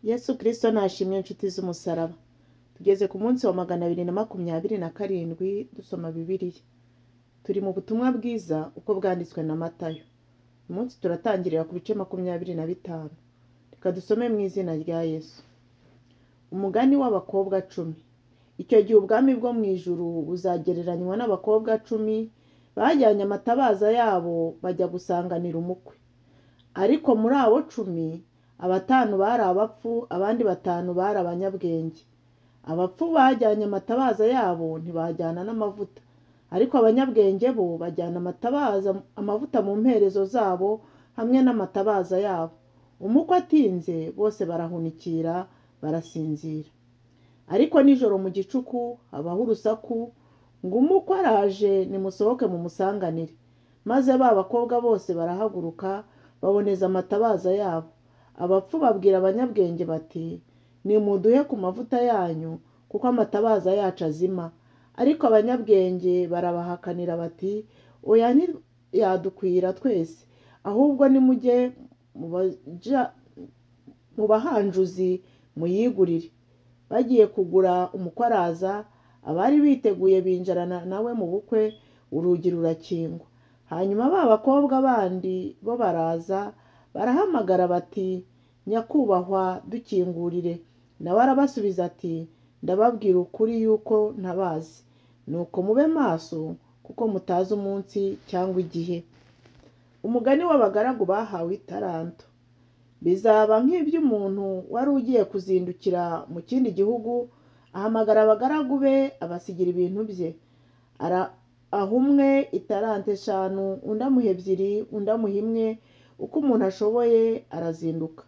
Yesu Kristo nashimwe inshuti z'umusaraba. Tugeze ku munsi wa 227 dusoma Bibiliya. Turi mu butumwa bwiza uko bwanditswe na Matayo. Umunsi turatangirira ku bice 25. Reka dusome mu izina rya Yesu. Umugani w'abakobwa 10. Icyo gihe ubwami bwo mu ijuru buzagereranywa n'abakobwa 10 bajyanye amatabaza yabo bajya gusanganira umukwe. Ariko muri abo 10 5 bari abapfu, abandi 5 bari abanyabwenge. Abapfu bajyanye amatabaza yabo ntibajyana n'amavuta, ariko abanyabwenge bo bajyana amavuta mu mperezo zabo hamwe n'amatabaza yabo. Umukwe atinze bose barahunikira barasinzira. Ariko nijoro mu gicuku habaho urusaku ngo umukwe araje, nimusohoke mu musanganire. Maze ba bakobwa bose barahaguruka baboneza amatabaza yabo. Abapfu babwira abanyabwenge bati, nimuduhe ku mavuta yanyu kuko amatabaza yacu azima. Ariko abanyabwenge barabahakanira bati, oya ntiyadukwira twese, ahubwo nimujye mu bahanjuzi muyigurire. Bagiye kugura, umukwe araza, abari biteguye binjirana nawe mu bukwe, urugi rurakingwa. Hanyuma ba bakobwa bandi bo baraza barahamagara bati, nyakubahwa dukingurire. Nawe arabasubiza ati, ndababwira ukuri yuko ntabazi. Nuko mube maso kuko mutazi umunsi cyangwa igihe. Umugani w'abagaragu bahawe italanto. Bizaba nk'iby'umuntu wari ugiye kuzindukira mu kindi gihugu, ahamagara abagaragu be abasigira ibintu bye. Aha umwe italanto 5, undi amuha 2, undi amuha 1, uko umuntu ashoboye arazinduka.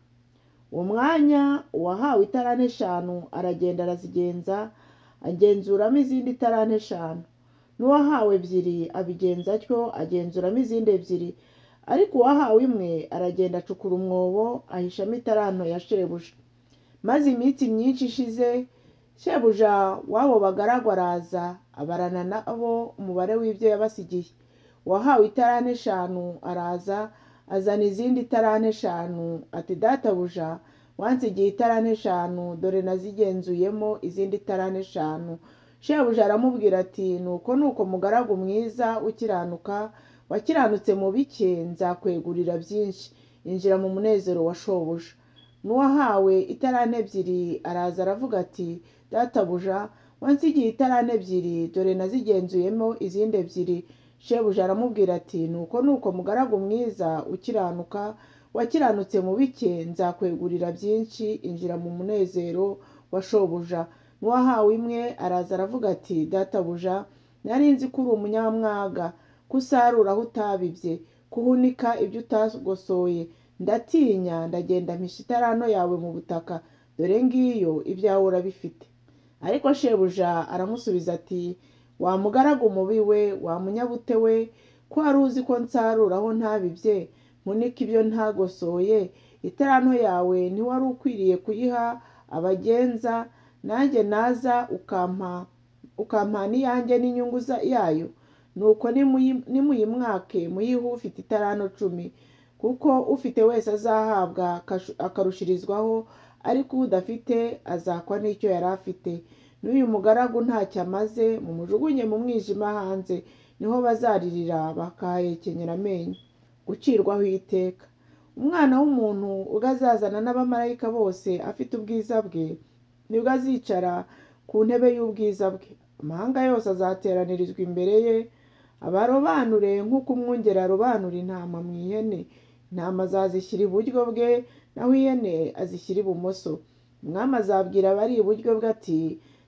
Uwo mwanya uwahawe italanto 5 aragenda arazigenza, agenzuramo izindi italanto 5. N'uwahawe 2 abigenza atyo, agenzuramo izindi 2. Ariko uwahawe 1 aragenda acukura umwobo ahishamo italanto ya shebuja. Maze iminsi myinshi ishize, shebuja w'abo bagaragu araza abarana nabo umubare w'ibyo yabasigiye. Uwahawe italanto 5 araza azana izindi italanto 5 ati, databuja wansigiye italanto 5, dore nazigenzuyemo izindi italanto 5. Shebuja aramubwira ati, nuko mugaragu mwiza ukiranuka, wakiranutse mu bike, nzakwegurira byinshi, injira mu munezero wa shobuja. N'uwahawe italanto 2 araza aravuga ati, databuja wansigiye italanto 2, dore nazigenzuyemo izindi 2. Shebuja aramubwira ati, nuko mugaragu mwiza ukiranuka, wakiranutse mu bike, nzakwegurira byinshi, injira mu munezero wa shobuja. N'uwahawe 1 araza aravuga ati, databuja nari nzi ko uri umunyamwaga, kusarura aho utabibye, kuhunika ibyo utagosoye. Ndatinya, ndagenda mpisha italanto yawe mu butaka, dore ngiyo ibyawe urabifite. Ariko shebuja aramusubiza ati, wa mugaragu mubi we, wa munyabute we, ko wari uzi ko nsarura aho ntabibye, mpunika ibyo ntagosoye, italanto yawe ntiwari ukwiriye kuyiha abagenza, nanjye naza ukampa n'iyanjye n'inyungu yayo? Nuko nimuyimwake muyihe ufite italanto 10, kuko ufite wese azahabwa akarushirizwaho, ariko udafite azakwa n'icyo yari afite. N'uyu mugaragu ntacyo amaze, mumujugunye mu mwijima hanze, niho bazaririra bakahekenyera amenyo. Gucirwaho iteka. Umwana w'umuntu ubwo azazana n'abamarayika bose afite ubwiza bwe, nibwo azicara ku ntebe y'ubwiza bwe. Amahanga yose azateranirizwa imbere ye, abarobanure nk'uko umwungeri arobanura intama mu ihene. Intama azazishyira iburyo bwe, naho ihene azishyira ibumoso. Umwami azabwira abari iburyo bwe ati,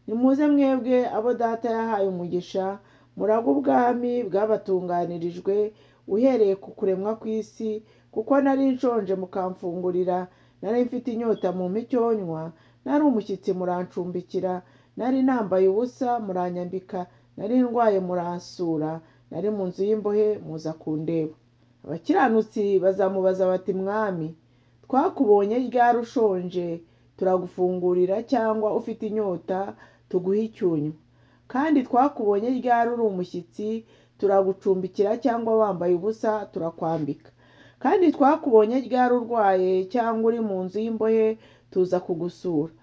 nimuze mwebwe abo data yahaye umugisha, murage ubwami bwabatunganirijwe uhereye ku kuremwa kw'isi. Kuko nari nshonje mukamfungurira, nari mfite inyota mumpa icyo nywa, nari umushyitsi murancumbikira, nari nambaye ubusa muranyambika, nari ndwaye muransura, nari mu nzu y'imbohe muza kundeba. Abakiranutsi bazamubaza bati, mwami, twakubonye ryari ushonje turagufungurira, cyangwa ufite inyota tuguha icyunywa? Kandi twakubonye ryari uri umushyitsi turagucumbikira, cyangwa wambaye ubusa turakwambika? Kandi twakubonye ryari urwaye cyangwa uri mu nzu y'imbohe tuza kugusura.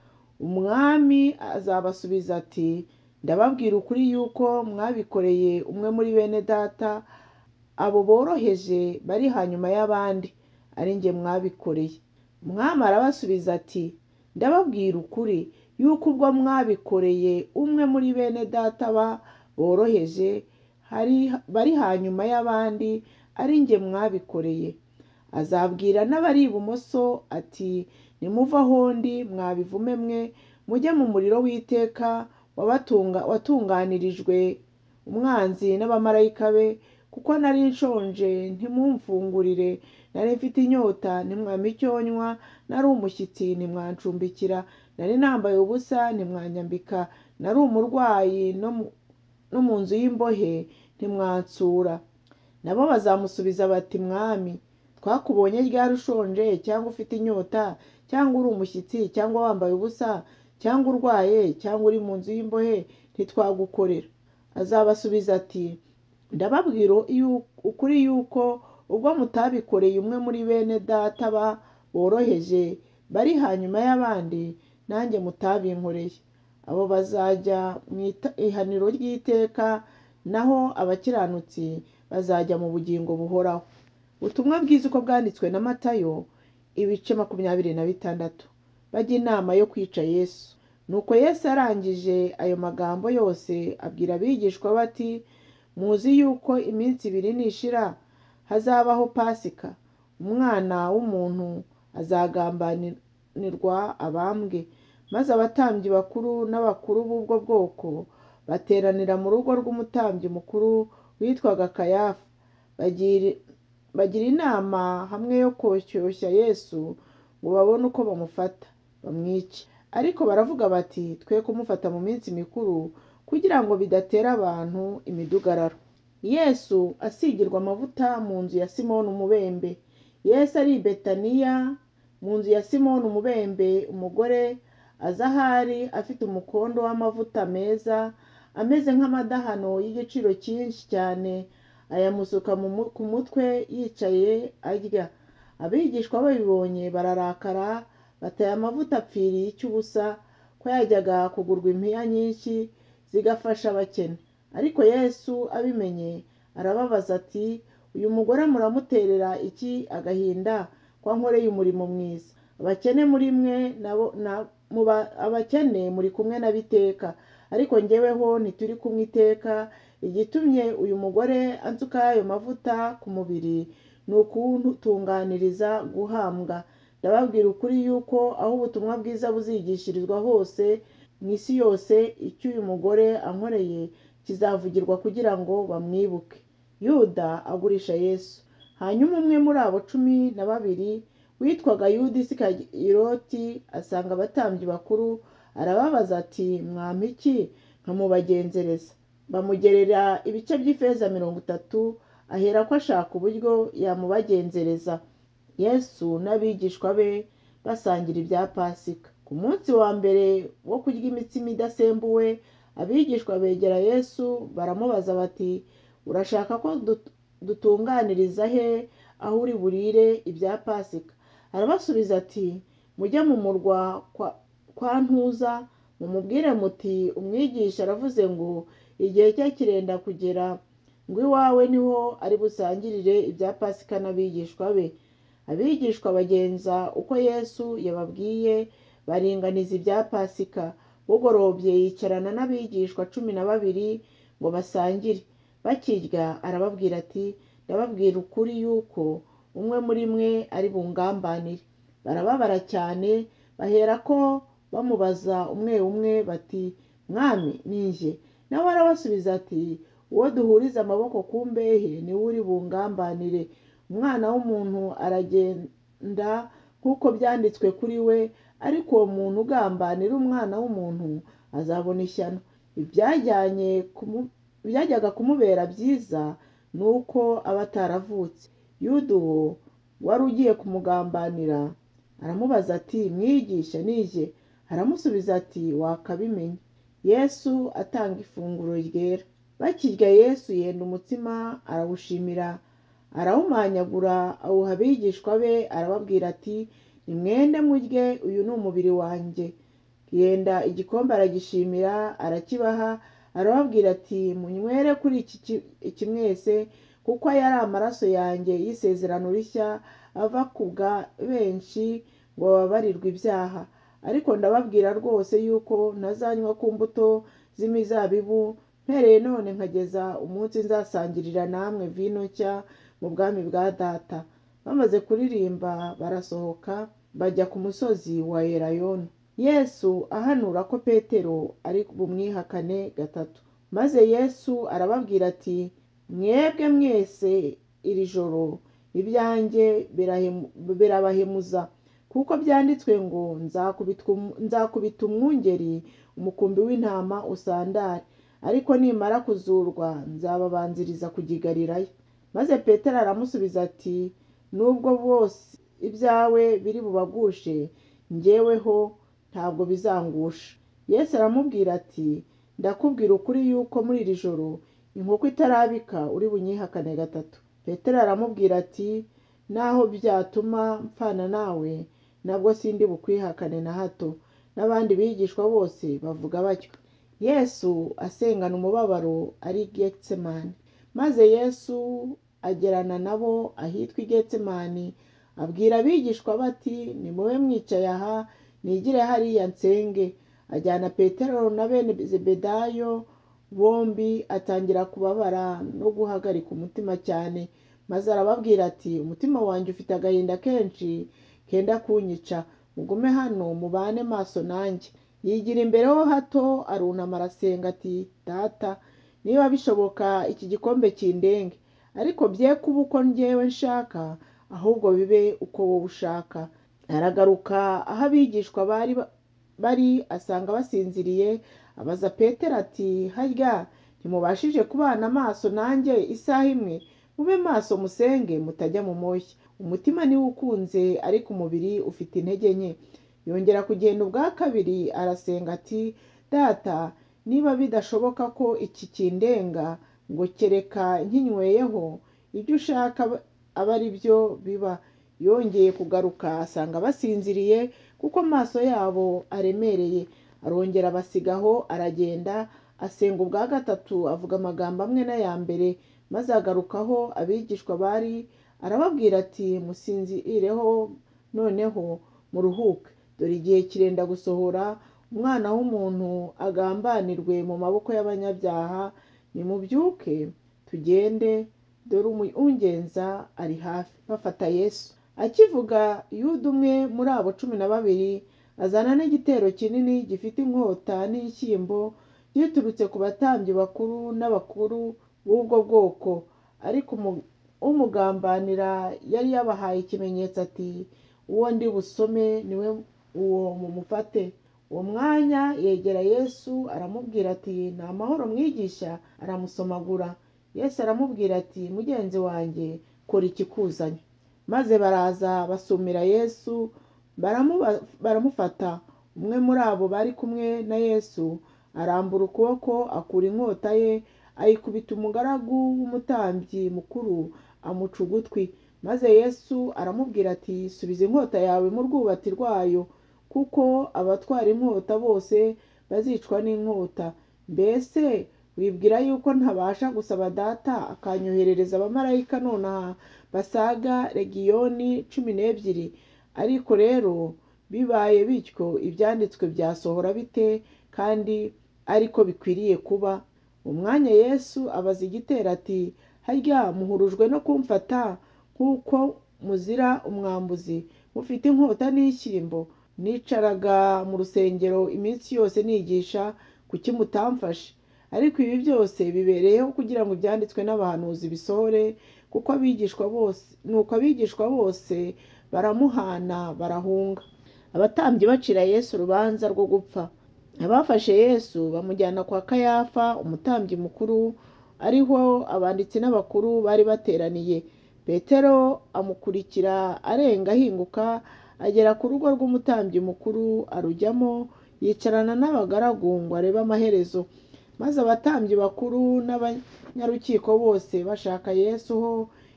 Umwami azabasubiza ati, ndababwira ukuri yuko mwabikoreye umwe muri bene data abo boroheje bari hanyuma y'abandi, ari njye mwabikoreye. Umwami arabasubiza ati, ndababwira ukuri yuko ubwo mwabikoreye umwe muri bene data boroheje bari hanyuma y'abandi, ari njye mwabikoreye. Azabwira n'abari ibumoso ati, nimuve aho ndi mwa bivume mwe, mujye mu muriro w'iteka watunganirijwe umwanzi n'abamarayika be, kuko nari nshonje ntimumfungurire, nari mfite inyota ntimwampa icyo nywa, nari umushyitsi ntimwancumbikira, nari nambaye ubusa ntimwanyambika, nari umurwayi no mu nzu y'imbohe ntimwansura. Nabo bazamusubiza bati, mwami, twakubonye ryari ushonje cyangwa ufite inyota, cyangwa uri umushyitsi, cyangwa wambaye ubusa, cyangwa urwaye, cyangwa uri mu nzu y'imbohe ntitwagukorera? Azabasubiza ati, ndababwira ukuri yuko ubwo mutabikoreye umwe muri bene data boroheje bari hanyuma y'abandi, nanjye mutabinkoreye. Abo bazajya mu ihaniro ry'iteka, naho abakiranutsi bazajya mu bugingo buhoraho. Ubutumwa bwiza uko bwanditswe na Matayo, ibice 26. Bajya inama yo kwica Yesu. Nuko Yesu arangije ayo magambo yose abwira abigishwa bati, muzi yuko iminsi 2 nishira hazabaho Pasika, umwana w'umuntu azagambanirwa abambwe. Maze abatambyi bakuru n'abakuru b'ubwo bwoko bateranira mu rugo rw'umutambyi mukuru witwaga Kayafa, bagira inama hamwe yo koshyushya Yesu ngo babone uko bamufata bamwice. Ariko baravuga bati, twe kumufata mu minsi mikuru, kugira ngo bidatera abantu imidugararo. Yesu asigirwa amavuta mu nzu ya Simoni umubembe. Yesu ari i Betaniya mu nzu ya Simoni umubembe, umugore aza ahari afite umukondo w'amavuta meza ameze nk'amadahano y'igiciro cyinshi cyane, ayamusuka ku mutwe yicaye arya. Abigishwa babibonye bararakara, bataye amavuta apfiriye icy'ubusa, ko yajyaga kugurwa impiya nyinshi zigafasha abakene. Ariko Yesu abimenye arababaza ati, uyu mugore muramuterera iki agahinda, ko ankoreye umurimo mwiza? Abakene muri mwe abakene muri kumwe n'abiteka, ariko njyeweho ntituri kumwe iteka. Igitumye uyu mugore ansuka ayo mavuta ku mubiri ni ukutunganiriza guhambwa. Ndababwira ukuri yuko aho ubutumwa bwiza buzigishirizwa hose mu isi yose, icyo uyu mugore ankoreye kizavugirwa kugira ngo bamwibuke. Yuda agurisha Yesu. Hanyuma umwe muri abo 12 witwaga Yuda Isikarioti asanga abatambyi bakuru, arababaza ati, mwampa iki nkamubagenzereza? Bamugerera ibice by'ifeza 30, ahera ko ashaka uburyo yamubagenzereza. Yesu n'abigishwa be basangira ibya Pasika. Ku munsi wa mbere wo kurya imitsima idasembuwe, abigishwa begera Yesu baramubaza bati, urashaka ko dutunganiriza he aho uri burire ibya Pasika? Arabasubiza ati, mujye mu murwa kwa Ntuza, mumubwire muti, umwigisha aravuze ngo igihe cye kirenda kugera, ngo iwawe niho ari busangirire ibya Pasika n'abigishwa be. Abigishwa bagenza uko Yesu yababwiye, baringaniza ibya Pasika. Bugorobye yicarana n'abigishwa 12 ngo basangire. Bakirya arababwira ati, ndababwira ukuri yuko umwe muri mwe ari bungambanire. Barababara cyane, bahera ko bamubaza umwe umwe bati, mwami, ninjye? Nawe arabasubiza ati, uwo duhuriza amaboko ku mbehe niwe uri bungambanire. Umwana w'umuntu aragenda nk'uko byanditswe kuri we, ariko uwo muntu ugambanira umwana w'umuntu azabona ishyano. Ibyajyaga kumubera byiza ni uko aba ataravutse. Yuda uwo wari ugiye kumugambanira aramubaza ati, mwigisha, nije? Aramusubiza ati, wakabimenye. Yesu atanga ifunguro ryera. Bakirya Yesu yenda umutsima, arawushimira, arawumanyagura, awuha abigishwa be, arababwira ati, nimwende murye, uyu ni umubiri wanjye. Yenda igikombe aragishimira, arakibaha, arababwira ati munywere kuri iki mwese, kuko aya ari amaraso yanjye y'isezerano rishya, ava ku bwa benshi ngo bababarirwe ibyaha. Ariko ndababwira rwose yuko ntazanywa ku mbuto z'imizabibu mpereye none nkageza umunsi nzasangirira namwe vino nshya mu bwami bwa data. Bamaze kuririmba barasohoka bajya ku musozi wa Elayono, Yesu ahanura ko Petero ari bumwihakane gatatu. Maze Yesu arababwira ati mwebwe mwese iri joro ibyanjye birabahemuza, kuko byanditswe ngo nzakubita umwungeri umukumbi w'intama usandare, ariko nimara kuzurwa nzababanziriza kujya i Galilaya. Maze Petero aramusubiza ati nubwo bose ibyawe biri bubagushe, njyeweho ntabwo bizangusha. Yesu aramubwira ati ndakubwira ukuri yuko muri iri joro inkoko itarabika uri bunyihakane gatatu. Petero aramubwira ati naho byatuma mpfana nawe, nabwo sindi bukwihakane na hato. N'abandi bigishwa bose bavuga batyo. Yesu asengana umubabaro ari i Getsemani. Maze Yesu agerana nabo ahitwa i Getsemani, abwira abigishwa bati nimube mwicaye aha, nigire hariya nsenge. Ajyana Petero na bene Zebedayo bombi, atangira kubabara no guhagarika umutima cyane. Maze arababwira ati umutima wanjye ufite agahinda kenshi kenda kunyica, mugume hano mubane maso nanjye. Yigira imbere ho hato, arunama arasenga ati data, niba bishoboka iki gikombe kindenge, ariko bye kuba uko njyewe nshaka, ahubwo bibe uko wowe ushaka. Aragaruka aho abigishwa bari asanga basinziriye, abaza Petero ati harya ntimubashije kubana amaso nanjye isaha imwe? Mube maso musenge mutajya mu moshya. Umutima niwo ukunze, ariko umubiri ufite intege nke. Yongera kugenda ubwa kabiri arasenga ati data, niba bidashoboka ko iki kindenga, ngo kereka nkinyweyeho, ibyo ushaka aba ari byo biba. Yongeye kugaruka asanga basinziriye, kuko amaso yabo aremereye. Arongera abasigaho aragenda, asenga ubwa gatatu, avuga amagambo amwe n'aya mbere. Maze agarukaho abigishwa bari, arababwira ati musinzireho noneho muruhuke, dore igihe kirenda gusohora, umwana w'umuntu agambanirwe mu maboko y'abanyabyaha. Nimubyuke tugende, dore ungenza ari hafi. Bafata Yesu. Akivuga, Yuda umwe muri abo 12 azana n'igitero kinini gifite inkota n'inshyimbo, giturutse ku batambyi bakuru n'abakuru b'ubwo bwoko. Ariko umugambanira yari yabahaye ikimenyetso ati uwo ndi busome niwe uwo mumufate. Uwo mwanya yegera Yesu aramubwira ati ni amahoro mwigisha. Aramusomagura. Yesu aramubwira ati mugenzi wanjye, kora ikikuzanye. Maze baraza basumira Yesu, baramufata. Umwe muri abo bari kumwe na Yesu arambura ukuboko, akura inkota ye, ayikubita umugaragu w'umutambyi mukuru, amuca ugutwi. Maze Yesu aramubwira ati subiza inkota yawe mu rwubati rwayo, kuko abatwara inkota bose bazicwa n'inkota. Mbese wibwira yuko ntabasha gusaba data akanyoherereza abamarayika nonaha basaga legiyoni 12? Ariko rero bibaye bityo, ibyanditswe byasohora bite kandi ariko bikwiriye kuba? Umwanya Yesu abaza igitero ati harya muhurujwe no kumfata nk'uko muzira umwambuzi, mufite inkota n'inshyimbo? Nicaraga mu rusengero iminsi yose nigisha, kuki mutamfashe? Ariko ibi byose bibereyeho kugira ngo ibyanditswe n'abahanuzi bisohore. Kuko abigishwa bose baramuhana barahunga. Abatambyi bacira Yesu urubanza rwo gupfa. Abafashe Yesu bamujyana kwa Kayafa umutambyi mukuru, ariho abanditsi n'abakuru bari bateraniye. Petero amukurikira arenga ahinguka, agera ku rugo rw'umutambyi mukuru, arujyamo, yicarana n'abagaragu ngo arebe amaherezo. Maze abatambyi bakuru n'abanyarukiko bose bashaka Yesu ho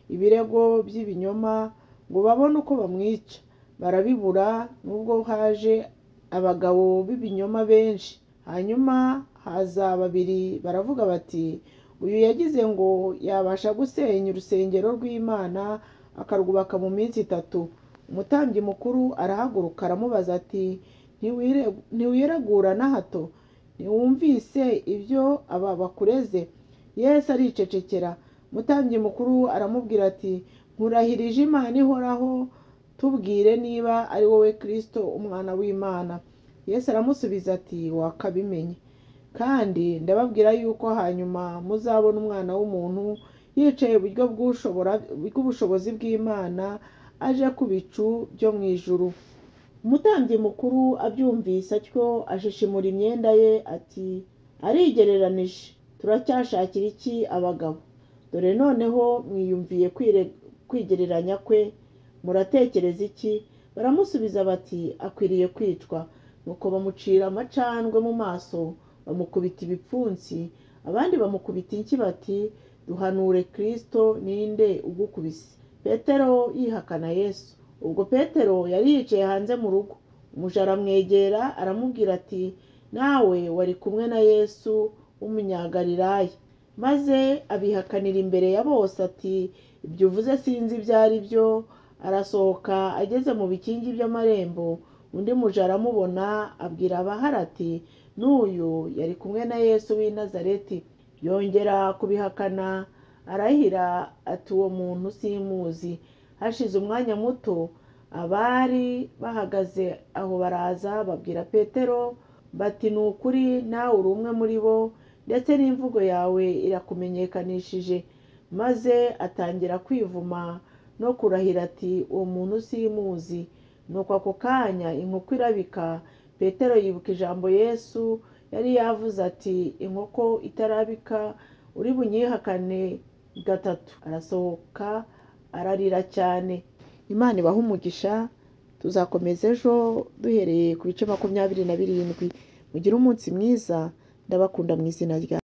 ibirego by'ibinyoma ngo babone uko bamwica. barabibura nubwo haje abagabo b'ibinyoma benshi. Hanyuma haza babiri baravuga bati, uyu yagize ngo yabasha gusenya urusengero rw'Imana akarwubaka mu minsi 3. Umutambyi mukuru arahaguruka aramubaza ati, ntiwiregura na hato? Ntiwumvise ibyo aba bakureze? Yesu aricecekera. Umutambyi mukuru aramubwira ati, nkurahirije Imana ihoraho, tubwire niba ari wowe Kristo umwana w'Imana. Yesu aramusubiza ati, wakabimenye, kandi ndababwira yuko hanyuma muzabona Umwana w'umuntu yicaye iburyo bw'ubushobozi bw'Imana aje ku bicu byo mu ijuru. Umutambyi mukuru abyumvise atyo ashishimura imyenda ye ati, arigereranije, turacyashakira iki abagabo? Dore noneho mwiyumviye kwigereranya kwe, muratekereza iki? Baramusubiza bati, akwiriye kwicwa. Nuko bamucira amacandwe mu maso, bamukubita ibipfunsi, abandi bamukubita inshyi bati, duhanure Kristo, ninde ugukubise? Petero yihakana Yesu. Ubwo Petero yari yicaye hanze mu rugo. Umuja aramwegera aramubwira ati, nawe wari kumwe na Yesu w'Umunyagalilaya. Maze abihakanira imbere ya bose ati, ibyo uvuze sinzi ibyo ari byo. Arasohoka ageze mu bikingi by'amarembo, undi muja aramubona abwira abahari ati, n'uyu yari kumwe na Yesu w'i Nazareti. Yongera kubihakana arahira ati, uwo muntu simuzi. Hashize umwanya muto, abari bahagaze aho baraza babwira Petero bati, ni ukuri nawe uri umwe muri bo, ndetse n'imvugo yawe irakumenyekanishije. Maze atangira kwivuma no kurahira ati, uwo muntu simuzi. Nuko ako kanya inkoko irabika. Petero yibuka ijambo Yesu yari yavuze ati, inkoko itarabika uri bunyihakane 3. Arasohoka ararira cyane. Imana ibahe umugisha. Tuzakomeza ejo duhereye ku bice 27. Mugire umunsi mwiza. Ndabakunda mu izina rya